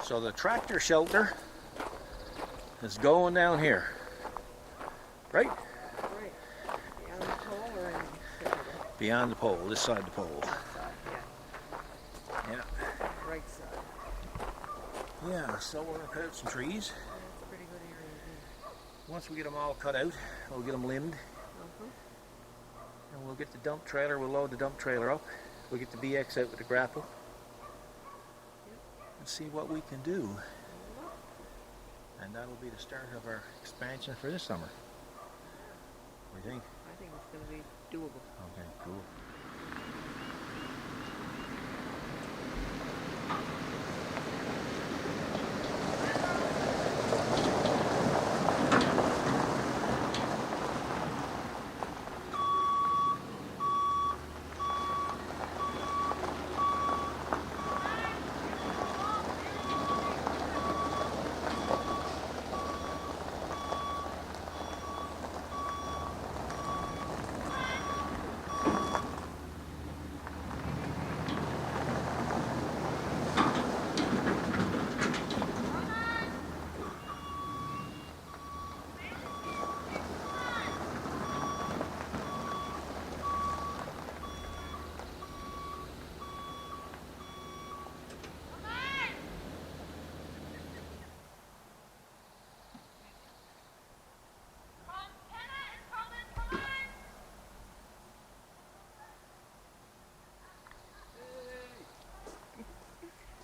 So the tractor shelter is going down here, right? Right. Beyond the pole or in the center? Beyond the pole, this side of the pole. Side, yeah. Yeah. Right side. Yeah, so we're gonna cut out some trees. That's a pretty good area. Once we get them all cut out, we'll get them limbed. And we'll get the dump trailer, we'll load the dump trailer up. We'll get the BX out with the grapple. And see what we can do. And that'll be the start of our expansion for this summer. What do you think? I think it's going to be doable. Okay, cool.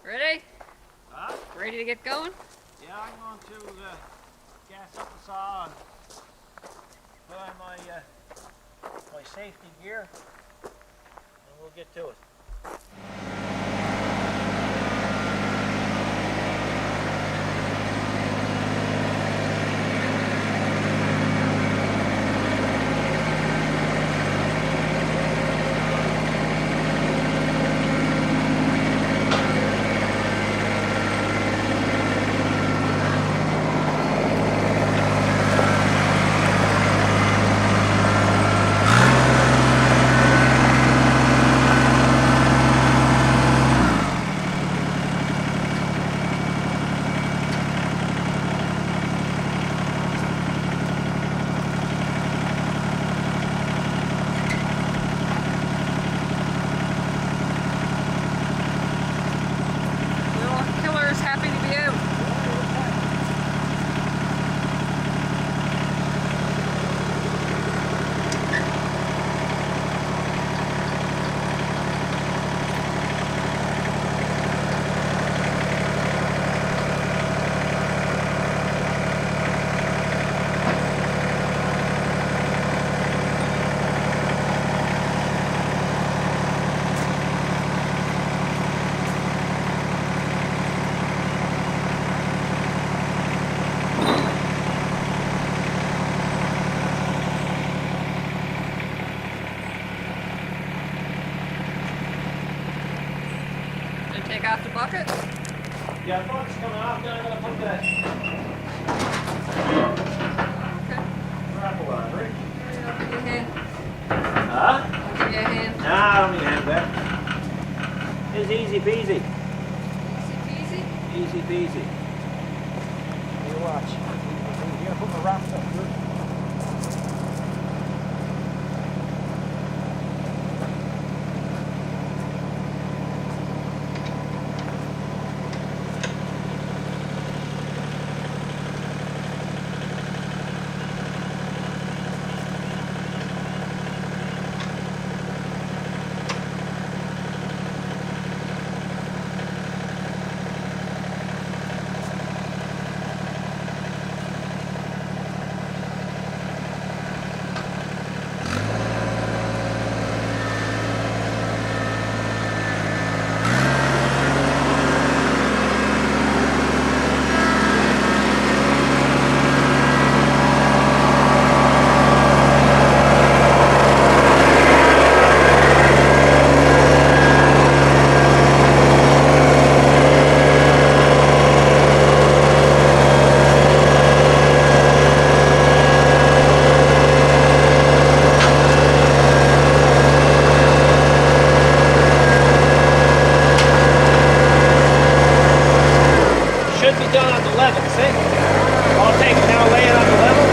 Ready? Huh? Ready to get going? Yeah, I'm going to gas up the saw and put on my safety gear, and we'll get to it. Take off the bucket? Yeah, the bucket's coming off, then I'm going to put that grapple on, right? I'll give you a hand. Huh? I'll give you a hand. Nah, I don't need a hand back. It's easy peasy. Easy peasy? Easy peasy. You watch. You're going to put my wraps up here. level, see? I'll take it now, lay it on the level.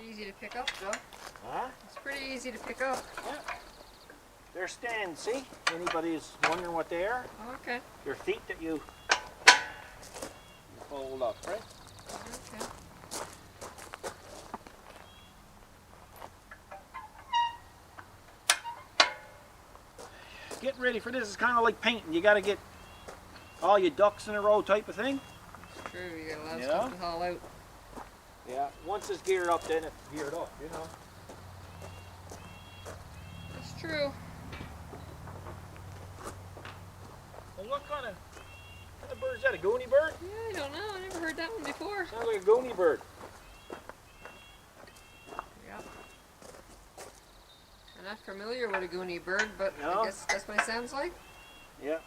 Easy to pick up, Joe. Huh? It's pretty easy to pick up. Yeah. They're stands, see? Anybody's wondering what they are? Okay. Your feet that you fold up, right? Okay. Getting ready for this is kind of like painting. You got to get all your ducks in a row type of thing. It's true. You got a lot of Yeah. stuff to haul out. Yeah. Once it's geared up, then it's geared up, you know. That's true. Well, what kind of bird is that? A goonie bird? Yeah, I don't know. I never heard that one before. Sounds like a goonie bird. Yep. I'm not familiar with a goonie bird, but No? I guess that's what it sounds like. Yeah.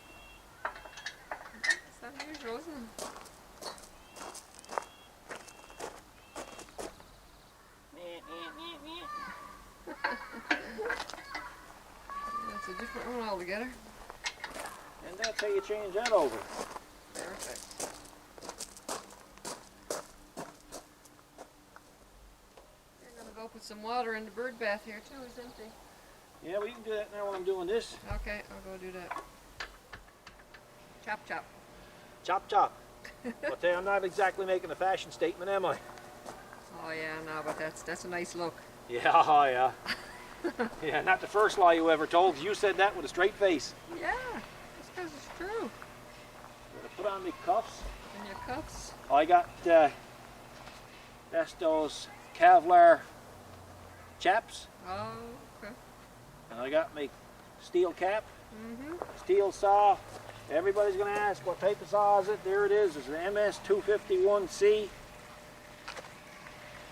It's not unusual, isn't it? That's a different one altogether. And that's how you change that over. Perfect. I'm gonna go put some water in the bird bath here too. It's empty. Yeah, we can do that now while I'm doing this. Okay, I'll go do that. Chop chop. Chop chop. But I'm not exactly making a fashion statement, am I? Oh yeah, no, but that's a nice look. Yeah, oh yeah. Yeah, not the first lie you ever told. You said that with a straight face. Yeah, that's because it's true. Gonna put on my cuffs. And your cuffs. I got that's those Kevlar chaps, Oh, okay. and I got my steel cap, Mhm. steel saw. Everybody's gonna ask what type of saw is it? There it is. It's an MS-251C.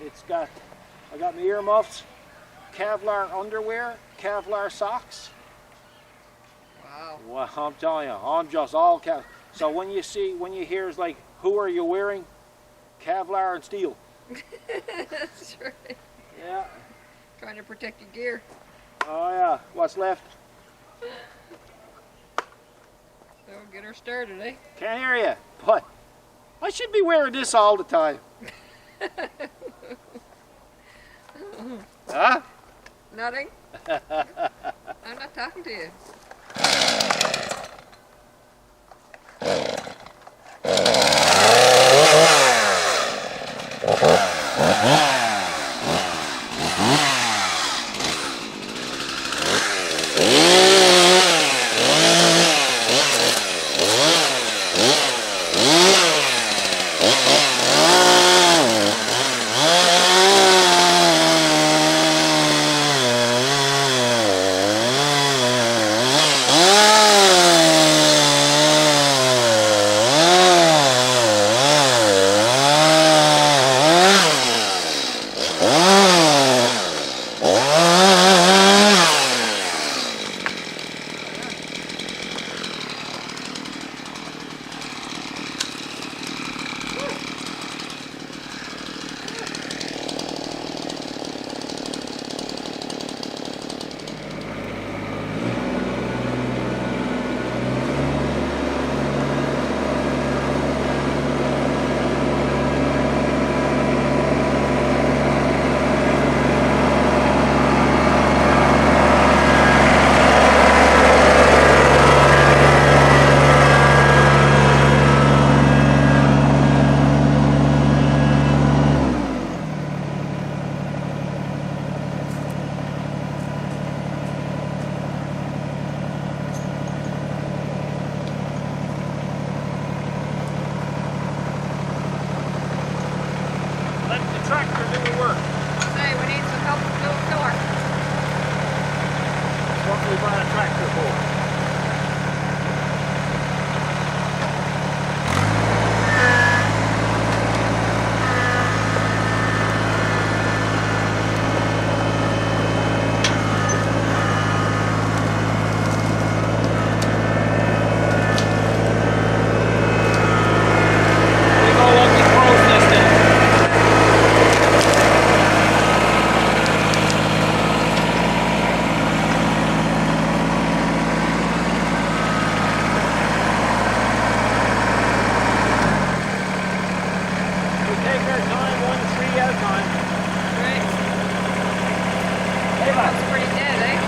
It's got, I got my earmuffs, Kevlar underwear, Kevlar socks. Wow. Well, I'm telling you, I'm just all Kevlar. So when you hear it's like, who are you wearing? Kevlar and steel. That's right. Yeah. Trying to protect your gear. Oh yeah. What's left? So get her started, eh? Can't hear you. But I should be wearing this all the time. Huh? Nothing? I'm not talking to you. at a time, 1 to 3 at a time. Right. Hey, That's pretty dead, eh?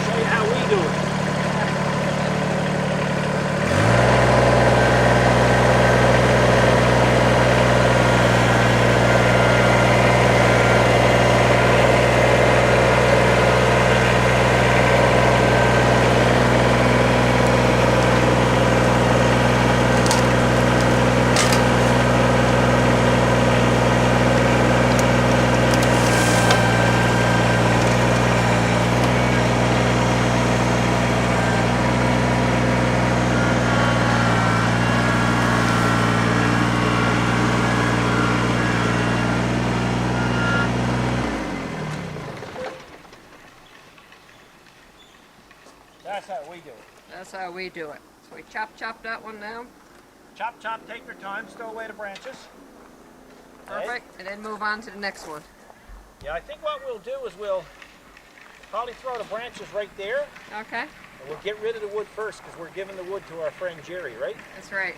Show you how we do it. That's how we do it. That's how we do it. So we chop that one down. Chop, chop, take your time, stow away the branches. Perfect. And then move on to the next one. Yeah, I think what we'll do is we'll probably throw the branches right there, Okay. and we'll get rid of the wood first because we're giving the wood to our friend Jerry, right? That's right.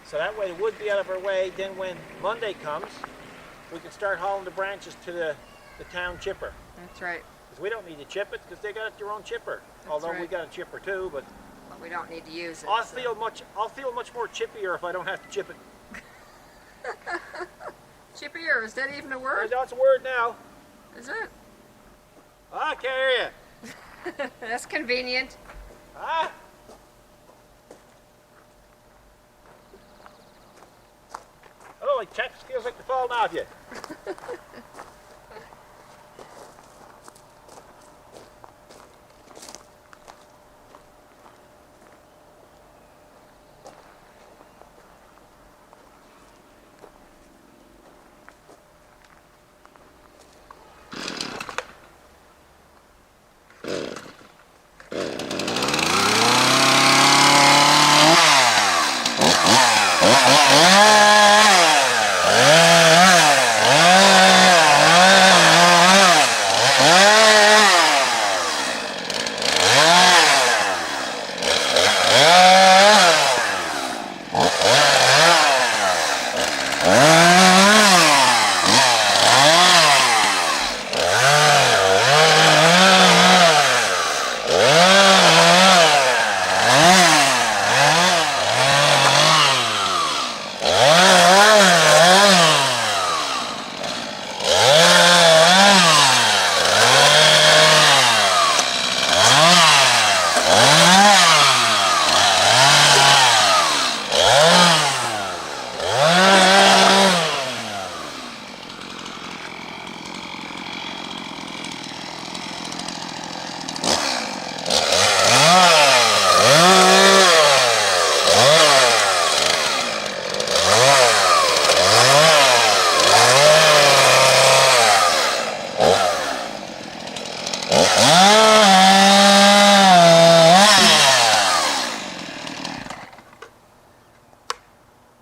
So that way the wood be out of our way. Then when Monday comes, we can start hauling the branches to the town chipper. That's right. Because we don't need to chip it because they got their own chipper. Although we right. got a chipper too, but But we don't need to use it. I'll so. feel much more chippier if I don't have to chip it. Chippier, is that even a word? That's a word now. Is it? I can't hear you. That's convenient. Ah. Oh, my chest feels like they're falling off you.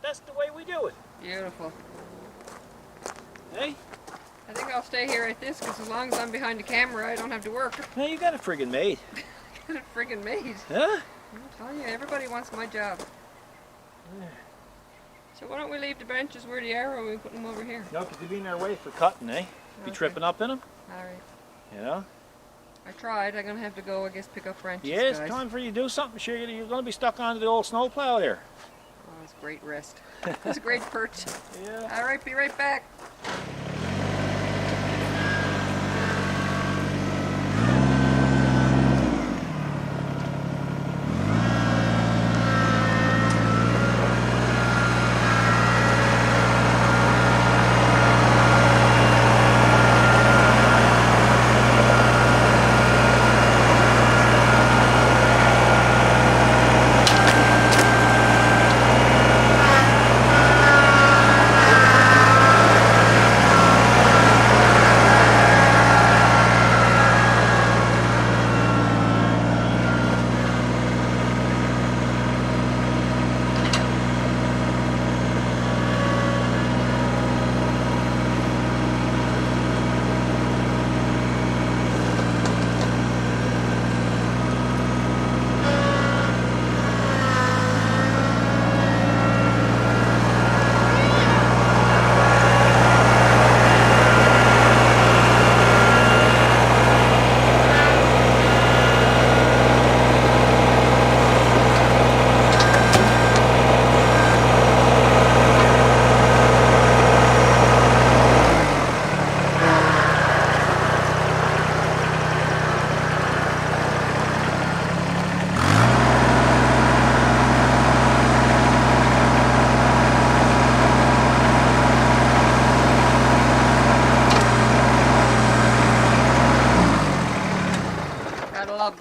That's the way we do it. Beautiful. Hey? I think I'll stay here at this because as long as I'm behind the camera, I don't have to work. Hey, you got a friggin' maid. Get it friggin' made. Huh? I'm telling you, everybody wants my job. So why don't we leave the benches where they are and we put them over here? No, because they'd be in our way for cutting, eh? Be Okay. tripping up in them, Alright. you know? I tried. I'm going to have to go, I guess, pick up branches, Yeah, it's guys. time for you to do something. Sure, you're going to be stuck onto the old snowplow there. Oh, it's great rest. It's a great perch. Yeah. Alright, be right back.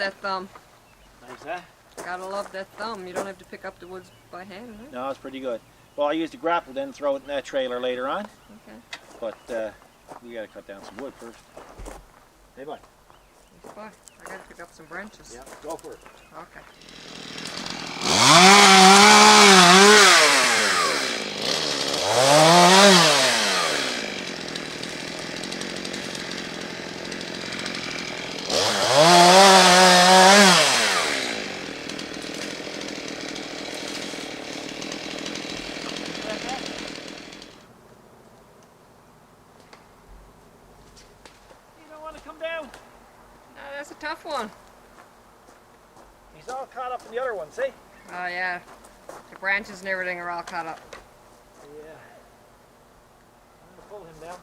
that thumb. Nice, huh? Gotta love that thumb. You don't have to pick up the woods by hand, right? No, it's pretty good. Well, I used the grapple then, throw it in that trailer later on. Okay. But we gotta cut down some wood first. Hey, bud. Bye. I gotta pick up some branches. Yeah, go for it. Okay. You don't want to come down. No, that's a tough one. He's all caught up in the other one, see? Oh yeah. The branches and everything are all caught up. Yeah. I'm gonna pull him down.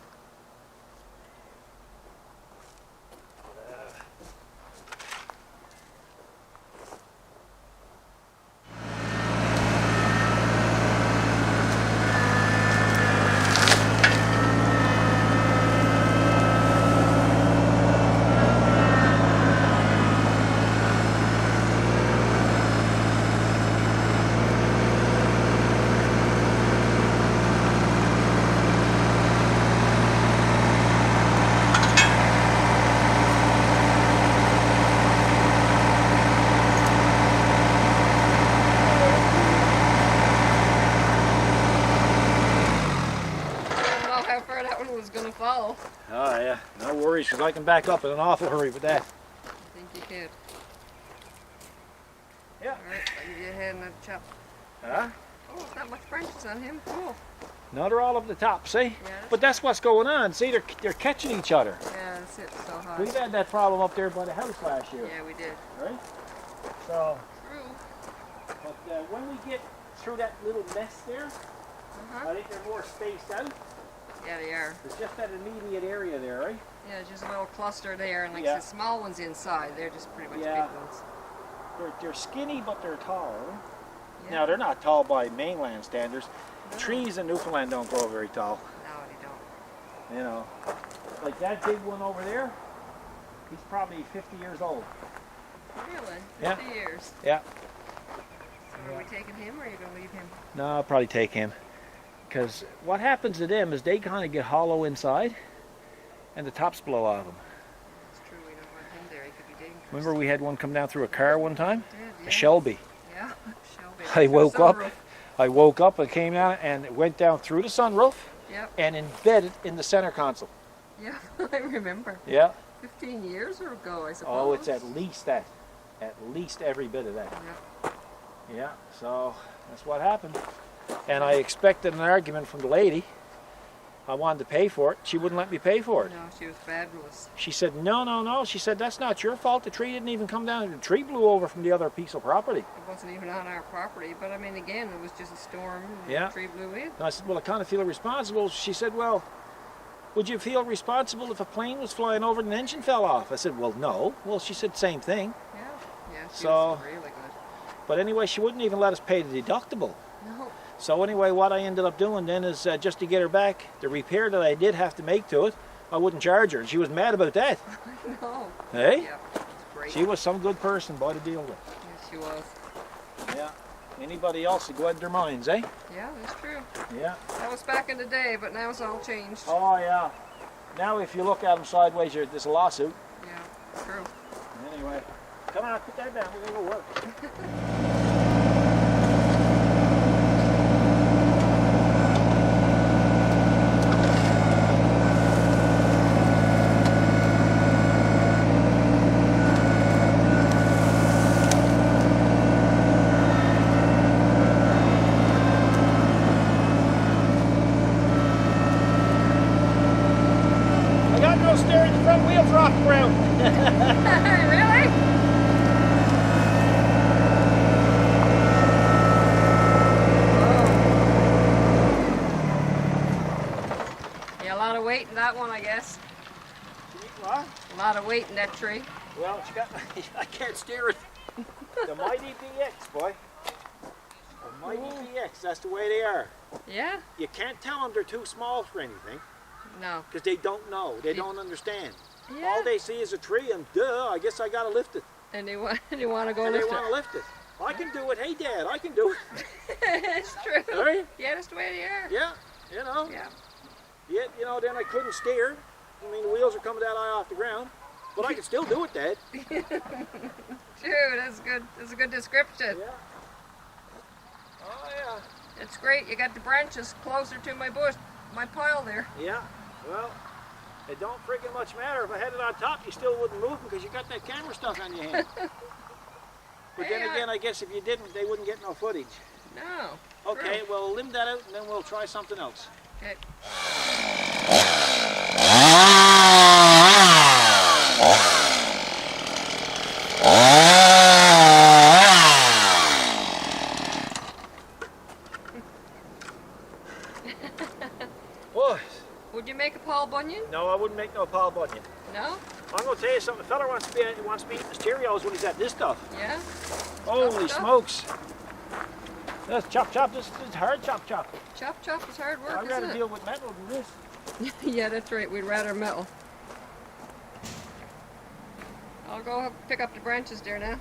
Was gonna fall. Oh yeah, no worries, because I can back up in an awful hurry with that. I think you could. Yeah. Alright, I'll give you a hand and a chop. Huh? Oh, not much branches on him. Cool. No, they're all up the top, see? Yeah. But that's what's going on. See, they're catching each other. Yeah, that's it. So high. We've had that problem up there by the house last year. Yeah, we did. Right? So, True. but when we get through that little mess there, I think they're more spaced out. Yeah, they are. There's just that immediate area there, right? Yeah, just a little cluster there, and like Yeah. the small ones inside, they're just pretty much Yeah. big ones. They're skinny, but they're tall. Yeah. Now, they're not tall by mainland standards. No. Trees in Newfoundland don't grow very tall. No, they don't. You know, like that big one over there, he's probably 50 years old. Really? Yeah. 50 years. Yeah. So are we taking him, or are you gonna leave him? No, I'll probably take him. Because what happens to them is they kind of get hollow inside, and the tops blow out of them. It's true. We don't want him there. He could be dangerous. Remember we had one come down through a car one time? Yeah, A Shelby. Yeah, Shelby. I woke up. Sunroof. I woke up and came down and it went down through the sunroof Yep. and embedded in the center console. Yeah, I remember. Yeah. 15 years ago, I suppose. Oh, it's at least that. At least every bit of that. Yeah. Yeah, so that's what happened. And I expected an argument from the lady. I wanted to pay for it. She wouldn't let me pay for it. No, she was fabulous. She said, no, no, no. She said, that's not your fault. The tree didn't even come down. The tree blew over from the other piece of property. It wasn't even on our property, but I mean, again, it was just a storm. And Yeah. The tree blew in. And I said, well, I kind of feel responsible. She said, well, would you feel responsible if a plane was flying over and an engine fell off? I said, well, no. Well, she said, same thing. Yeah. Yeah, she So- was really good. But anyway, she wouldn't even let us pay the deductible. No. So anyway, what I ended up doing then is just to get her back, the repair that I did have to make to it, I wouldn't charge her. And she was mad about that. No. Hey? Yeah, it's great. She was some good person, boy, to deal with. Yes, she was. Yeah. Anybody else would go out of their minds, eh? Yeah, that's true. Yeah. That was back in the day, but now it's all changed. Oh, yeah. Now if you look at them sideways, there's a lawsuit. Yeah, true. Anyway, come on, put that down. We're going to go work. I got no steering, the front wheel dropped around. Really? Yeah, a lot of weight in that one, I guess. What? A lot of weight in that tree. Well, it's got, I can't steer it. The mighty BX, boy. The mighty BX, that's the way they are. Yeah? You can't tell them they're too small for anything, No. because they don't know. They don't understand. Yeah. All they see is a tree and duh, I guess I gotta lift it. And they want to go And lift they want it. to lift it. I can do it. Hey, Dad, I can do it. It's true. Right? Yeah, that's the way they are. Yeah, you know. Yeah. Yet, you know, then I couldn't steer. I mean, the wheels are coming that high off the ground. But I can still do it, Dad. True, that's good. That's a good description. Yeah. Oh, yeah. It's great. You got the branches closer to my bush, my pile there. Yeah. Well, it don't freaking much matter. If I had it on top, you still wouldn't move them because you got that camera stuff on your hand. But then again, I guess if you didn't, they wouldn't get no footage. No. Okay, True. well, limb that out and then we'll try something else. Okay. Boys. Would you make a Paul Bunyan? No, I wouldn't make no Paul Bunyan. No? I'm going to tell you something. The fella wants to be eating his Cheerios when he's at this stuff. Yeah? Holy stuff? smokes. That's chop chop. This is hard chop chop. Chop chop is hard work, I'd rather isn't deal with metal than this. it? Yeah, that's right. We'd rather metal. I'll go pick up the branches there now.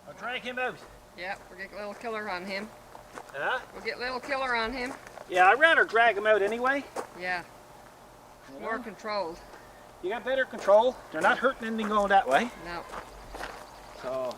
I'll drag him out. Yeah, we'll get a little killer on him. Huh? We'll get a little killer on him. Yeah, I'd rather drag him out anyway. Yeah. You More know? controlled. You got better control. They're not hurting anything going that way. No. So.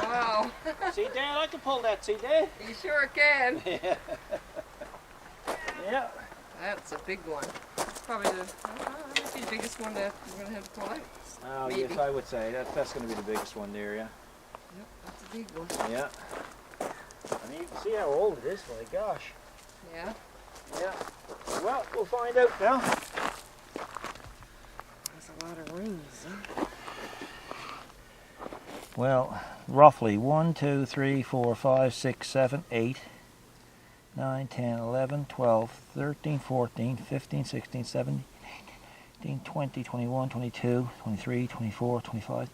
Wow. See, Dad, I can pull that. See, Dad? You sure can. Yeah. That's a big one. Probably that's the biggest one that we're going to have to pull out. Oh, Maybe. yes, I would say that's going to be the biggest one there, yeah. Yep, that's a big one. Yeah. I mean, you can see how old it is. My gosh. Yeah. Yeah. Well, we'll find out now. That's a lot of rings, huh? Well, roughly 1, 2, 3, 4, 5, 6, 7, 8, 9, 10, 11, 12, 13, 14, 15, 16, 17, 18, 20, 21, 22, 23, 24, 25,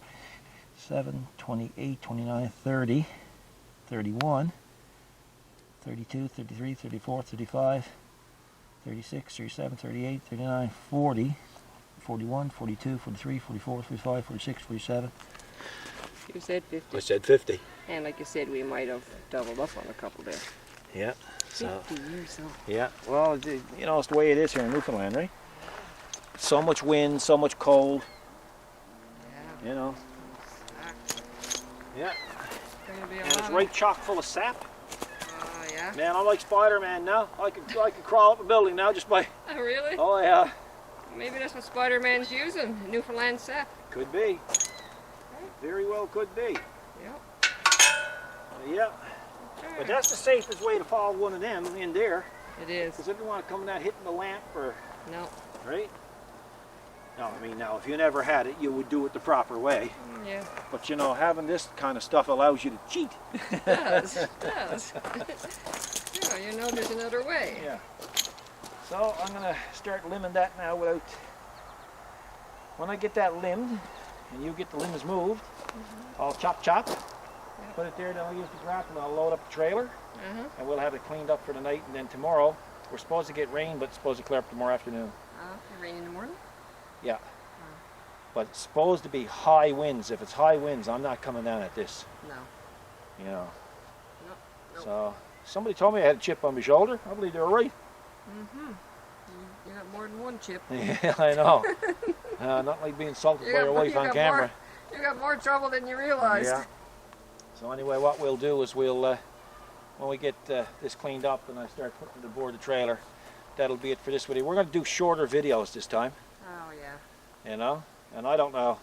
7, 28, 29, 30, 31, 32, 33, 34, 35, 36, 37, 38, 39, 40, 41, 42, 43, 44, 45, 46, 47. You said 50. I said 50. And like you said, we might have doubled up on a couple there. Yeah. So, 50 years old. yeah. Well, you know, it's the way it is here in Newfoundland, right? So much wind, so much cold. Yeah. You know. Yeah. Gonna be a And it's lot right chock full of sap. yeah. Man, I'm like Spider-Man now. I could crawl up a building now just by. Oh, really? Oh yeah. Maybe that's what Spider-Man's using. Newfoundland sap. Could be. Very well could be. Yep. Yeah. But that's the safest way to follow one of them in there. It is. Because if you want to come in that hitting the lamp or. No. Right? No, I mean, now, if you never had it, you would do it the proper way. Yeah. But, you know, having this kind of stuff allows you to cheat. It does. It does. Yeah, you know there's another way. Yeah. So, I'm going to start limbing that now without... When I get that limbed, and you get the limbs moved, I'll chop, put it there, then I'll use the grapple, and I'll load up the trailer, and we'll have it cleaned up for the night, and then tomorrow, we're supposed to get rain, but it's supposed to clear up tomorrow afternoon. It rain in the morning? Yeah. But it's supposed to be high winds. If it's high winds, I'm not coming down at this. No. You know. Nope. So somebody told me I had a chip on my shoulder. I believe they were right. Mm-hmm. You got more than one chip. Yeah, I know. Not like being insulted by your wife on camera. You got more trouble than you realized. Yeah. So anyway, what we'll do is we'll, when we get this cleaned up and I start putting it aboard the trailer, that'll be it for this video. We're going to do shorter videos this time. Oh yeah. You know, and I don't know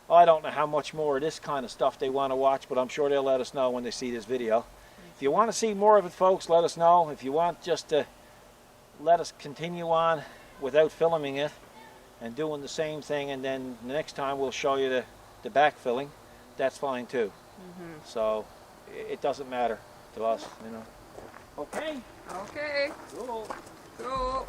how much more of this kind of stuff they want to watch, but I'm sure they'll let us know when they see this video. If you want to see more of it, folks, let us know. If you want just to let us continue on without filming it and doing the same thing, and then the next time we'll show you the backfilling, that's fine too. So it doesn't matter to us, you know. Okay. Okay. Cool. Cool.